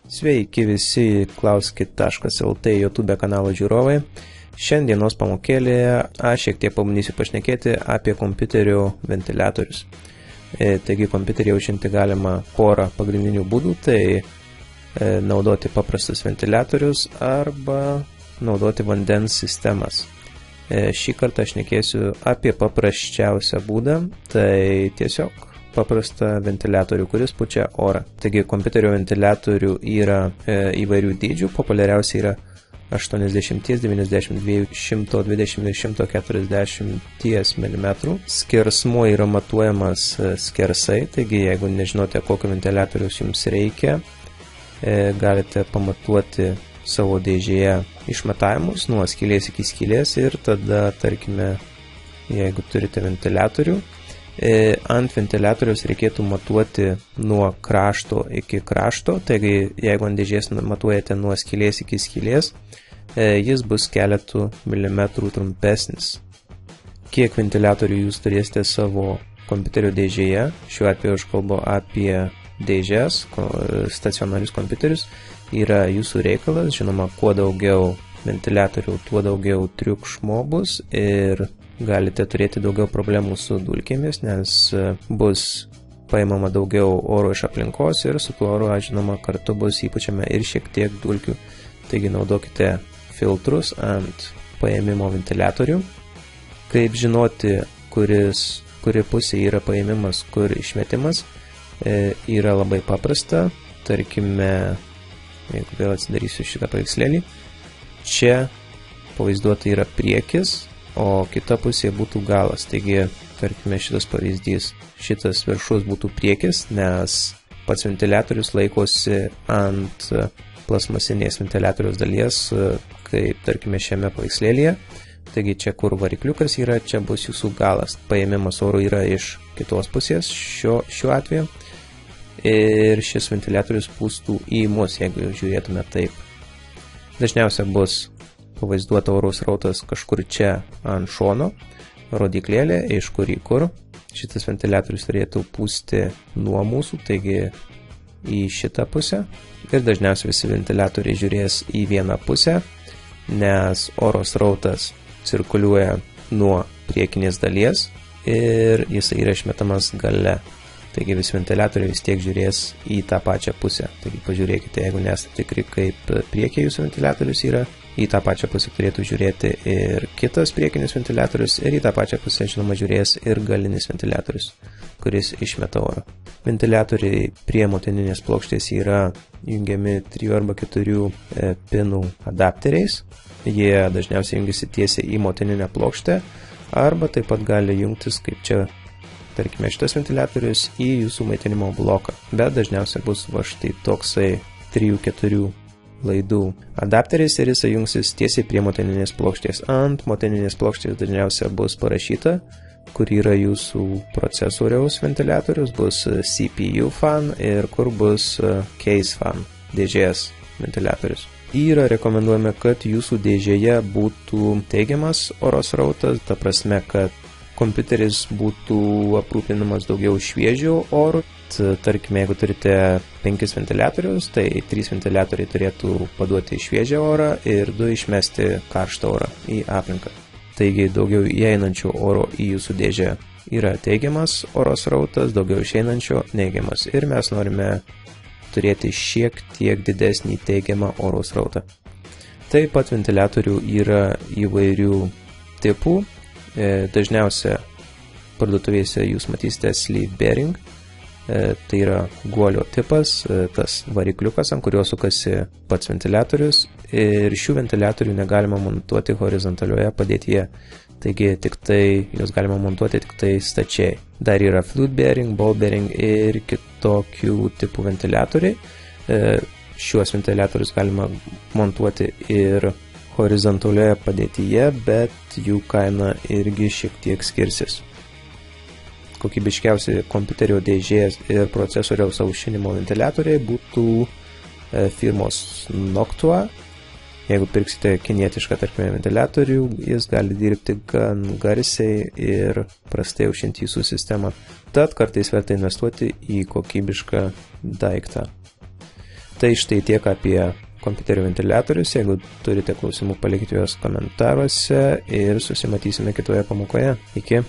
Sveiki visi klauskit.lt YouTube kanalo žiūrovai. Šiandienos pamokėlėje aš šiek tiek pabandysiu pašnekėti apie kompiuterių ventiliatorius. Taigi kompiuterį aušinti galima porą pagrindinių būdų, tai naudoti paprastus ventiliatorius arba naudoti vandens sistemas. Šį kartą aš šnekėsiu apie paprasčiausią būdą, tai tiesiog paprastą ventiliatorių, kuris pučia orą. Taigi kompiuterio ventiliatorių yra įvairių dydžių, populiariausiai yra 80, 92, 120 ir 140 mm. Skersmuo yra matuojamas skersai, taigi jeigu nežinote, kokio ventiliatoriaus jums reikia, galite pamatuoti savo dėžėje išmatavimus nuo skylės iki skylės ir tada, tarkime, jeigu turite ventiliatorių, ant ventiliatoriaus reikėtų matuoti nuo krašto iki krašto, taigi jeigu ant dėžės matuojate nuo skylės iki skylės, jis bus keletų milimetrų trumpesnis. Kiek ventiliatorių jūs turėsite savo kompiuterio dėžėje, šiuo atveju aš kalbu apie dėžės, stacionarius kompiuterius, yra jūsų reikalas, žinoma, kuo daugiau ventiliatorių, tuo daugiau triukšmo bus ir galite turėti daugiau problemų su dulkėmis, nes bus paimama daugiau oro iš aplinkos ir su tuo oro, žinoma, kartu bus įpučiama ir šiek tiek dulkių. Taigi naudokite filtrus ant paėmimo ventiliatorių. Kaip žinoti, kuri pusė yra paėmimas, kur išmetimas, yra labai paprasta. Tarkime, jeigu vėl atsidarysiu šitą paveikslėlį, čia pavaizduota yra priekis, o kita pusė būtų galas. Taigi, tarkime, šitas pavyzdys, šitas viršus būtų priekis, nes pats ventiliatorius laikosi ant plasmasinės ventiliatoriaus dalies, kaip, tarkime, šiame paveikslėlyje. Taigi, čia, kur varikliukas yra, čia bus jūsų galas. Paėmimas oro yra iš kitos pusės šiuo atveju. Ir šis ventiliatorius pūstų į mus, jeigu žiūrėtume taip. Dažniausiai bus pavaizduota oro srautas kažkur čia ant šono, rodiklėlė, iš kur į kur. Šitas ventiliatorius turėtų pūsti nuo mūsų, taigi į šitą pusę. Ir dažniausiai visi ventiliatoriai žiūrės į vieną pusę, nes oro srautas cirkuliuoja nuo priekinės dalies ir jis yra išmetamas gale. Taigi visi ventiliatoriai vis tiek žiūrės į tą pačią pusę. Taigi pažiūrėkite, jeigu nesate tikri, kaip priekyje jūsų ventiliatorius yra, į tą pačią pusę turėtų žiūrėti ir kitas priekinis ventiliatorius ir į tą pačią pusę, žinoma, žiūrės ir galinis ventiliatorius, kuris išmeta orą. Ventiliatoriai prie motininės plokštės yra jungiami 3 arba 4 pinų adapteriais. Jie dažniausiai jungiasi tiesiai į motininę plokštę arba taip pat gali jungtis, kaip čia, tarkime, šitas ventiliatorius į jūsų maitinimo bloką. Bet dažniausiai bus va štai toksai 3-4 laidų adapteris ir jisai jungsis tiesiai prie motininės plokštės. Ant motininės plokštės dažniausiai bus parašyta, kur yra jūsų procesoriaus ventiliatorius, bus CPU fan ir kur bus case fan, dėžės ventiliatorius. Yra rekomenduojama, kad jūsų dėžėje būtų teigiamas oro srautas, ta prasme, kad kompiuteris būtų aprūpinamas daugiau šviežių orų. Tarkime, jeigu turite 5 ventiliatorius, tai 3 ventiliatoriai turėtų paduoti šviežią orą ir 2 išmesti karštą orą į aplinką. Taigi daugiau įeinančio oro į jūsų dėžę yra teigiamas oro srautas, daugiau išeinančio neigiamas. Ir mes norime turėti šiek tiek didesnį teigiamą oro srautą. Taip pat ventiliatorių yra įvairių tipų. Dažniausia parduotuvėse jūs matysite sleeve bearing, tai yra guolio tipas, tas varikliukas, ant kurio sukasi pats ventiliatorius ir šių ventiliatorių negalima montuoti horizontalioje padėtyje, taigi tik tai jūs galima montuoti tik tai stačiai. Dar yra flute bearing, ball bearing ir kitokių tipų ventiliatoriai. Šiuos ventiliatorius galima montuoti ir horizontalioje padėtyje, bet jų kaina irgi šiek tiek skirsis. Kokybiškiausi kompiuterio dėžės ir procesoriaus aušinimo ventiliatoriai būtų firmos Noctua. Jeigu pirksite kinietišką, tarkime, ventiliatorių, jis gali dirbti gan garsiai ir prastai aušinti jūsų sistemą. Tad kartais verta investuoti į kokybišką daiktą. Tai štai tiek apie kompiuterio ventiliatorius. Jeigu turite klausimų, palikite juos komentaruose ir susimatysime kitoje pamokoje. Iki.